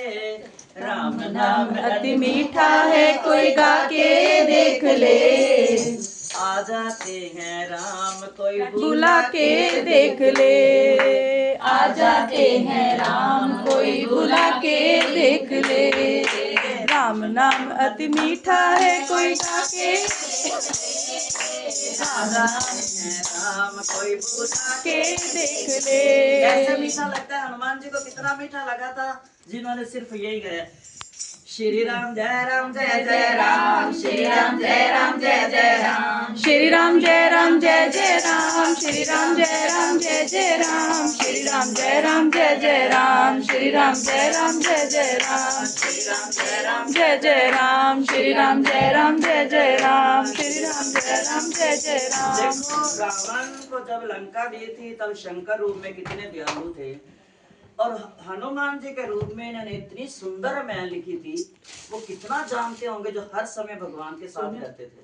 राम नाम अति मीठा है, कोई गा के देख ले। आ जाते हैं राम, कोई बुला के देख ले। आ जाते हैं राम, कोई बुला के देख ले। राम नाम अति मीठा है, कोई गा के राम कोई बुला के देख ले। ऐसा मीठा लगता है। हनुमान जी को कितना मीठा लगा था जिन्होंने सिर्फ यही गाया, श्री राम जय राम जय जय राम, श्री राम जय राम जय जय राम, श्री राम जय राम जय जय राम, श्री राम जय राम जय जय राम, श्री राम जय राम जय जय राम, श्री राम जय राम जय जय राम, श्री राम जय राम जय जय राम, श्री राम जय राम जय जय राम, श्री राम जय राम जय जय राम। देखो रावण को जब लंका दी थी तब शंकर रूप में कितने दयालु थे, और हनुमान जी के रूप में इन्होंने इतनी सुंदर मैल लिखी थी। वो कितना जानते होंगे जो हर समय भगवान के साथ रहते थे,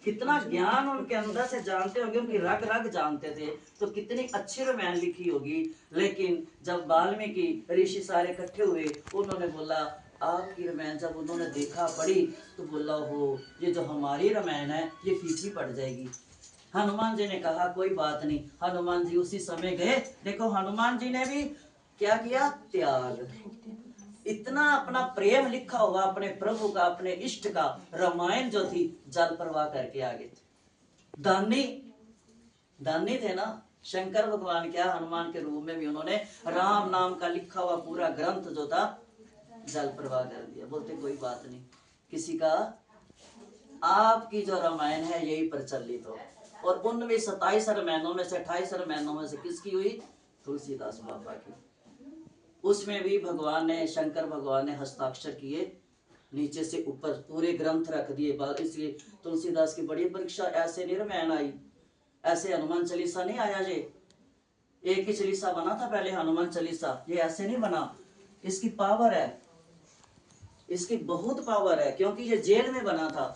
कितना ज्ञान उनके अंदर से जानते होंगे, उनकी रग रग जानते थे, तो कितनी अच्छी रामायण लिखी होगी। लेकिन जब वाल्मीकि ऋषि सारे इकट्ठे हुए, उन्होंने बोला आपकी रामायण जब उन्होंने देखा पढ़ी तो बोला हो ये जो हमारी रामायण है ये फीकी पड़ जाएगी। हनुमान जी ने कहा कोई बात नहीं। हनुमान जी उसी समय गए। देखो हनुमान जी ने भी क्या किया, त्याग। इतना अपना प्रेम लिखा हुआ अपने प्रभु का, अपने इष्ट का, रामायण जो थी जल प्रवाह करके आगे। दानी दानी थे ना शंकर भगवान, क्या हनुमान के रूप में भी उन्होंने राम नाम का लिखा हुआ पूरा ग्रंथ जो था जल प्रवाह कर दिया। बोलते कोई बात नहीं, किसी का आपकी जो रामायण है यही प्रचलित हो। और उनमें 27 रामायणों में से 28 रामायणों में से किसकी हुई, तुलसीदास बाबा की। उसमें भी भगवान ने, शंकर भगवान ने हस्ताक्षर किए, नीचे से ऊपर पूरे ग्रंथ रख दिए। इसलिए तुलसीदास की बड़ी परीक्षा। ऐसे नहीं रामायण आई, ऐसे हनुमान चालीसा नहीं आया। ये एक ही चालीसा बना था पहले, हनुमान चालीसा। ये ऐसे नहीं बना, इसकी पावर है, इसकी बहुत पावर है, क्योंकि ये जेल में बना था।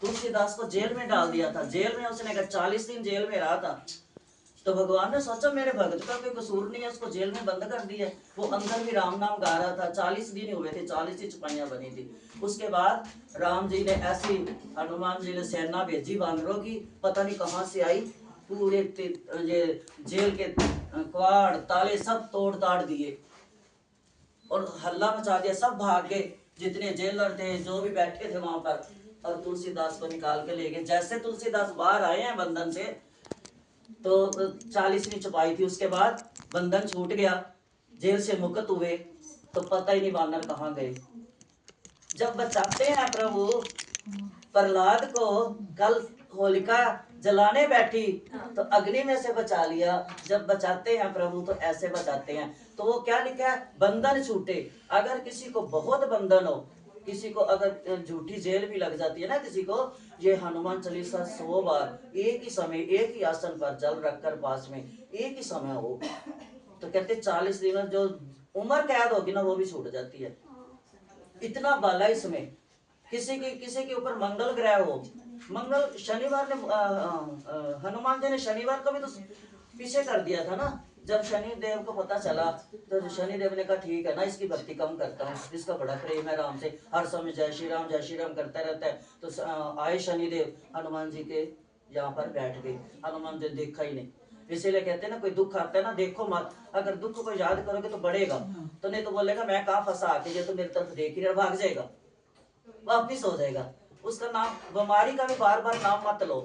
तुलसीदास को जेल में डाल दिया था। जेल में उसने 40 दिन जेल में रहा था। तो भगवान ने सोचा मेरे भक्त का कोई कसूर नहीं है, उसको जेल में बंद कर दिया। वो अंदर भी राम नाम गा रहा था। 40 दिन हुए थे, 40 ही चुपाइयां बनी थी। उसके बाद राम जी ने ऐसी, हनुमान जी ने सेना भेजी वानरों की, पता नहीं कहाँ से आई। पूरे ये जेल के कवाड़ ताले सब तोड़ ताड़ दिए और हल्ला मचा दिया। सब भाग गए, जितने जेलर थे, जो भी बैठे थे वहां पर, और तुलसीदास को निकाल के ले गए। जैसे तुलसीदास बाहर आए हैं बंधन से, तो 40वीं चुपाई थी। उसके बाद बंधन छूट गया, जेल से मुक्त हुए, तो पता ही नहीं वानर कहाँ गए। जब बचाते हैं प्रभु प्रहलाद को, कल होलिका जलाने बैठी तो अग्नि में से बचा लिया। जब बचाते हैं प्रभु तो ऐसे बचाते हैं। तो वो क्या लिखा है, बंधन छूटे। अगर किसी को बहुत बंधन हो, किसी को अगर झूठी जेल भी लग जाती है ना किसी को, ये हनुमान चालीसा 100 बार एक ही समय, एक ही आसन पर जल रखकर पास में एक ही समय हो, तो कहते 40 दिन जो उम्र कैद होगी ना वो भी छूट जाती है। इतना बाला इसमें। किसी के ऊपर मंगल ग्रह हो, मंगल शनिवार ने हनुमान जी ने शनिवार को भी तो पीछे कर दिया था ना। जब शनि देव को पता चला तो शनि देव ने कहा ठीक है ना, इसकी भक्ति कम करता हूँ, इसका बड़ा प्रेम है राम से, हर समय जय श्री राम करता रहता है। तो आए शनि देव, हनुमान जी के यहाँ पर बैठ गए। हनुमान जी देखा ही नहीं। इसीलिए कहते हैं ना, कोई दुख आता है ना देखो मत, अगर दुख को याद करोगे तो बढ़ेगा, तो नहीं तो बोलेगा मैं कहाँ फंसा आके, ये तो मेरी तरफ देख ही रहा, भाग जाएगा, वापिस हो जाएगा। उसका नाम, बीमारी का भी बार बार नाम मत लो।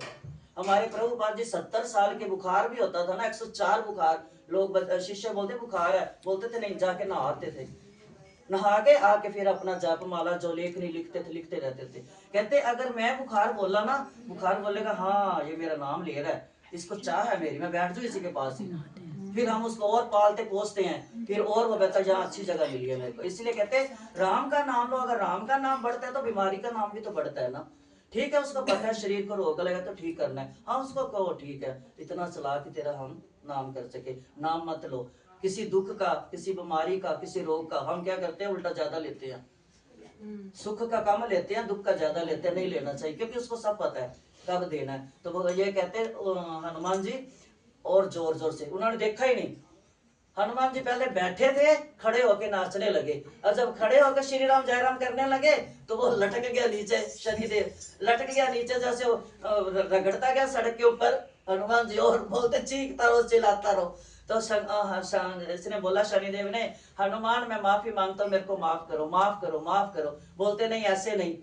हमारे प्रभुपाद जी 70 साल के बुखार भी होता था ना, 104 बुखार, लोग शिष्य बोलते बुखार है, बोलते थे नहीं, जाके नहाते थे, नहा के आके फिर अपना जप माला जो लेखनी लिखते थे, लिखते रहते थे। कहते अगर मैं बुखार बोला ना, बुखार बोलेगा हाँ ये मेरा नाम ले रहा है, इसको चाह है मेरी, मैं बैठ जाऊँ इसी के पास ही। फिर हम उसको और पालते पोसते हैं, फिर और वो कहता है यहाँ अच्छी जगह मिली है मेरे को। इसलिए कहते राम का नाम लो, अगर राम का नाम बढ़ता है तो बीमारी का नाम भी तो बढ़ता है ना। ठीक है, उसको पता है शरीर को रोग लगा तो ठीक करना है, हाँ उसको कहो ठीक है, इतना चला कि तेरा हम नाम कर सके। नाम मत लो, किसी दुख का, किसी बीमारी का, किसी रोग का हम क्या करते हैं, उल्टा ज्यादा लेते हैं। सुख का कम लेते हैं, दुख का ज्यादा लेते हैं। नहीं लेना चाहिए, क्योंकि उसको सब पता है कब देना है। तो वो ये कहते हैं हनुमान जी, और जोर जोर से, उन्होंने देखा ही नहीं। हनुमान जी पहले बैठे थे, खड़े होके नाचने लगे, और जब खड़े होकर श्री राम जय राम करने लगे तो वो लटक गया नीचे, शनिदेव लटक गया नीचे, जैसे वो रगड़ता गया सड़क के ऊपर, हनुमान जी और बोलते चीखता रहो चिल्लाता रहो। तो इसने बोला शनिदेव ने, हनुमान मैं माफी मांगता हूँ, मेरे को माफ करो माफ करो माफ करो। बोलते नहीं ऐसे नहीं,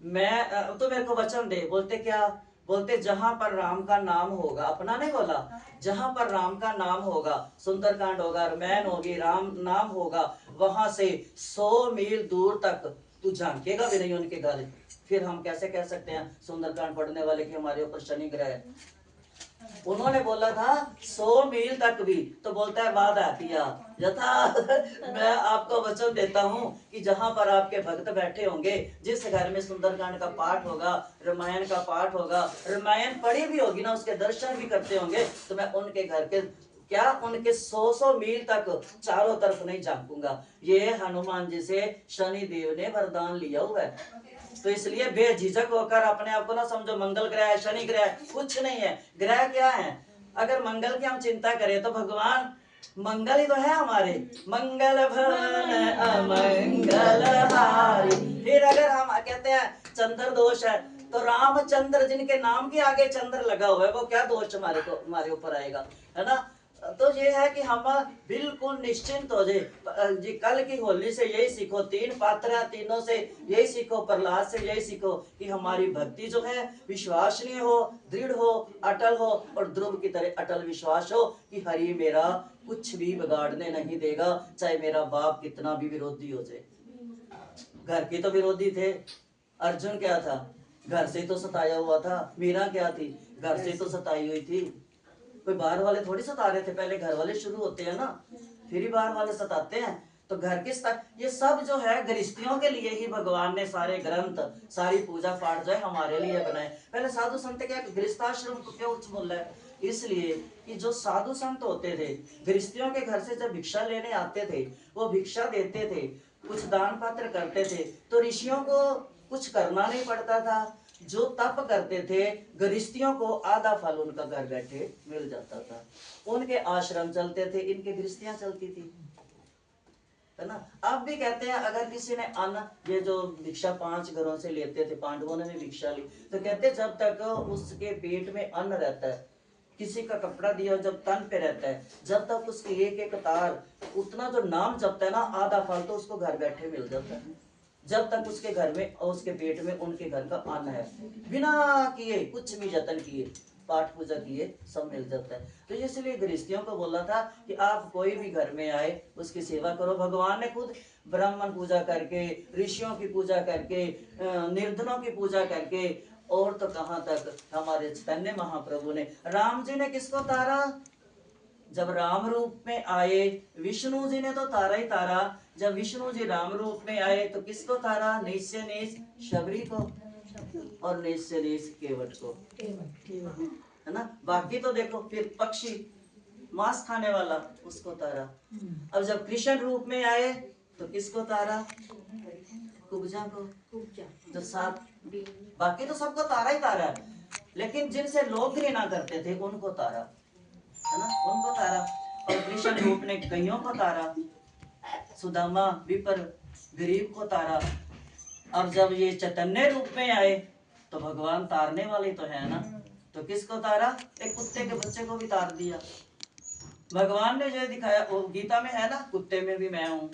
मैं तो मेरे को वचन दे। बोलते क्या? बोलते जहां पर राम का नाम होगा, अपना नहीं बोला, जहां पर राम का नाम होगा, सुंदरकांड होगा, रामायण होगी, राम नाम होगा, वहां से 100 मील दूर तक तू झांकेगा भी नहीं उनके घर। फिर हम कैसे कह सकते हैं सुंदरकांड पढ़ने वाले की हमारे ऊपर शनि ग्रह है? उन्होंने बोला था 100 मील तक भी, तो बोलता है बाद आतिया यथा मैं आपको वचन देता हूँ कि जहां पर आपके भक्त बैठे होंगे, जिस घर में सुंदरकांड का पाठ होगा, रामायण का पाठ होगा, रामायण पढ़ी भी होगी ना, उसके दर्शन भी करते होंगे, तो मैं उनके घर के क्या उनके 100 मील तक चारों तरफ नहीं झांकूंगा। ये हनुमान जी से शनि देव ने वरदान लिया हुआ है। तो इसलिए बेझिझक होकर अपने आप को ना समझो मंगल ग्रह है, शनि ग्रह है, कुछ नहीं है। ग्रह क्या है? अगर मंगल की हम चिंता करें तो भगवान मंगल ही तो है हमारे, मंगल भवन अमंगल हारी। फिर अगर हम कहते हैं चंद्र दोष है, तो रामचंद्र जिनके नाम के आगे चंद्र लगा हुआ है, वो क्या दोष हमारे ऊपर आएगा, है ना? तो ये है कि हम बिल्कुल निश्चिंत हो जाए जी। कल की होली से यही सीखो, 3 पात्र हैं, तीनों से यही सीखो, प्रहलाद से यही सीखो कि हमारी भक्ति जो है विश्वसनीय हो, दृढ़ हो, अटल हो, और ध्रुव की तरह अटल विश्वास हो कि हरि मेरा कुछ भी बिगाड़ने नहीं देगा, चाहे मेरा बाप कितना भी विरोधी हो जाए। घर के तो विरोधी थे, अर्जुन क्या था? घर से तो सताया हुआ था। मीरा क्या थी? घर से तो सताई हुई थी। कोई बाहर वाले थोड़ी सता रहे थे, पहले घर वाले शुरू होते हैं ना, फिर ही बाहर वाले सताते हैं। तो घर के ये सब जो है गृहस्थियों के लिए ही भगवान ने सारे ग्रंथ, सारी पूजा पाठ जो है हमारे लिए बनाए। पहले साधु संत क्या गृहस्थाश्रम को क्यों उच्च बोला है? इसलिए कि जो साधु संत होते थे, गृहस्थियों के घर से जब भिक्षा लेने आते थे, वो भिक्षा देते थे, कुछ दान पात्र करते थे, तो ऋषियों को कुछ करना नहीं पड़ता था। जो तप करते थे, गृहस्थियों को आधा फल उनका घर बैठे मिल जाता था। उनके आश्रम चलते थे, इनके गृहस्थियां चलती थी, है ना? अब भी कहते हैं अगर किसी ने अन्न, ये जो भिक्षा 5 घरों से लेते थे, पांडवों ने भी भिक्षा ली, तो कहते जब तक उसके पेट में अन्न रहता है, किसी का कपड़ा दिया जब तन पे रहता है, जब तक उसके एक एक तार उतना जो नाम जपता है ना, आधा फल तो उसको घर बैठे मिल जाता है। जब तक उसके घर में और उसके पेट में उनके घर का अन्न है, बिना किए कुछ भी जतन किए, पाठ पूजा किए, सब मिल जाता है। तो इसलिए गृहस्थियों को बोला था कि आप कोई भी घर में आए उसकी सेवा करो। भगवान ने खुद ब्राह्मण पूजा करके, ऋषियों की पूजा करके, निर्धनों की पूजा करके, और तो कहां तक हमारे चैतन्य महाप्रभु ने, राम जी ने किसको तारा? जब राम रूप में आए, विष्णु जी ने तो तारा ही तारा। जब विष्णु जी राम रूप में आए तो किसको तारा? नीच से नीच शबरी को, और नीच से नीच केवट को, है ना? बाकी तो देखो, फिर पक्षी, मांस खाने वाला, उसको तारा। अब जब कृष्ण रूप में आए तो किसको तारा? कुब्जा को, जो 7, बाकी तो सबको तारा ही तारा है, लेकिन जिनसे लोग घृणा करते थे उनको तारा, है ना? उनको तारा। और कृष्ण रूप ने कईयों को तारा, सुदामा, विपर, गरीब को तारा। अब जब ये चैतन्य रूप में आए तो भगवान तारने वाले तो है ना, तो किसको तारा? एक कुत्ते के बच्चे को भी तार दिया। भगवान ने जो दिखाया वो गीता में है ना, कुत्ते में भी मैं हूँ,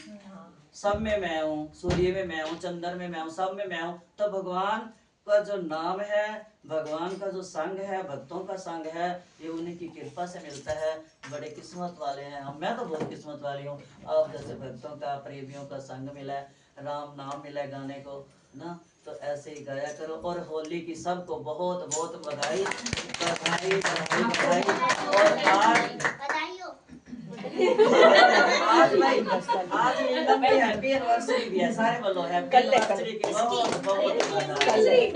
सब में मैं हूँ, सूर्य में मैं हूँ, चंद्र में मैं हूँ, सब में मैं हूँ। तो भगवान का जो नाम है, भगवान का जो संग है, भक्तों का संग है, ये उन्हीं की कृपा से मिलता है। बड़े किस्मत वाले हैं हम, मैं तो बहुत किस्मत वाली हूँ। आप जैसे भक्तों का, प्रेमियों का संग मिला है, राम नाम मिला है गाने को ना, तो ऐसे ही गाया करो। और होली की सबको बहुत बहुत बधाई बधाई बधाई बधाई। और आज भाई, आज एकदम हैप्पी एनिवर्सरी भी है, सारे बोलो हैप्पी एनिवर्सरी की बहुत बहुत बधाई।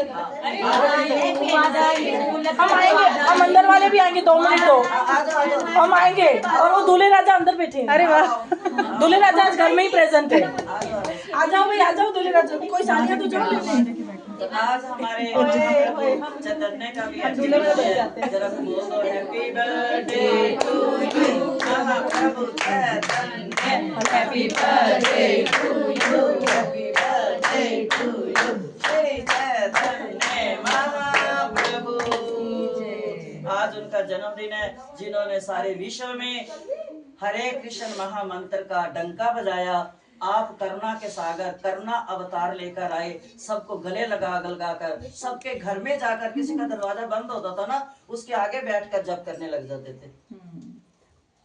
हम आएंगे, हम अंदर वाले भी आएंगे 2 मिनट तो हम आएंगे। और वो दूल्हे राजा अंदर बैठे हैं। अरे वाह, दूल्हे राजा आज घर में ही प्रेजेंट है। आ जाओ भाई, आ जाओ दूल्हे राजा। कोई सालियां तो जाओ। तो आज हमारे महाप्रभु चैतन्य का भी जरा बोल दो happy birthday to you Mahaprabhu Chaitanya happy birthday to you happy birthday to you Shri Chaitanya Mahaprabhu. आज उनका जन्मदिन है जिन्होंने सारे विश्व में हरे कृष्ण महामंत्र का डंका बजाया। आप करुणा के सागर करुणा अवतार लेकर आए, सबको गले लगा कर सबके घर में जाकर, किसी का दरवाजा बंद होता था ना उसके आगे बैठकर जप करने लग जाते थे।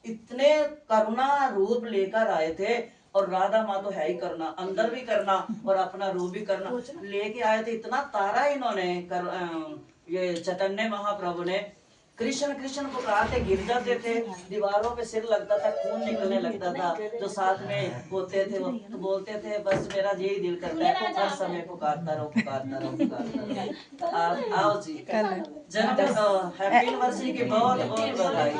इतने करुणा रूप लेकर आए थे। और राधा माँ तो है ही करना, अंदर भी करना और अपना रूप भी करना लेके आए थे। इतना तारा इन्होंने ये चैतन्य महाप्रभु ने कृष्ण कृष्ण पुकारते गिर जाते थे, दीवारों पे सिर लगता था, खून निकलने लगता था। जो साथ में होते थे वो तो बोलते थे बस मेरा यही दिल करता है हर समय पुकारता रहो पुकारता रहो पुकारता रहो। आओ जी जन्म हैप्पी एनिवर्सरी की बहुत बहुत बधाई।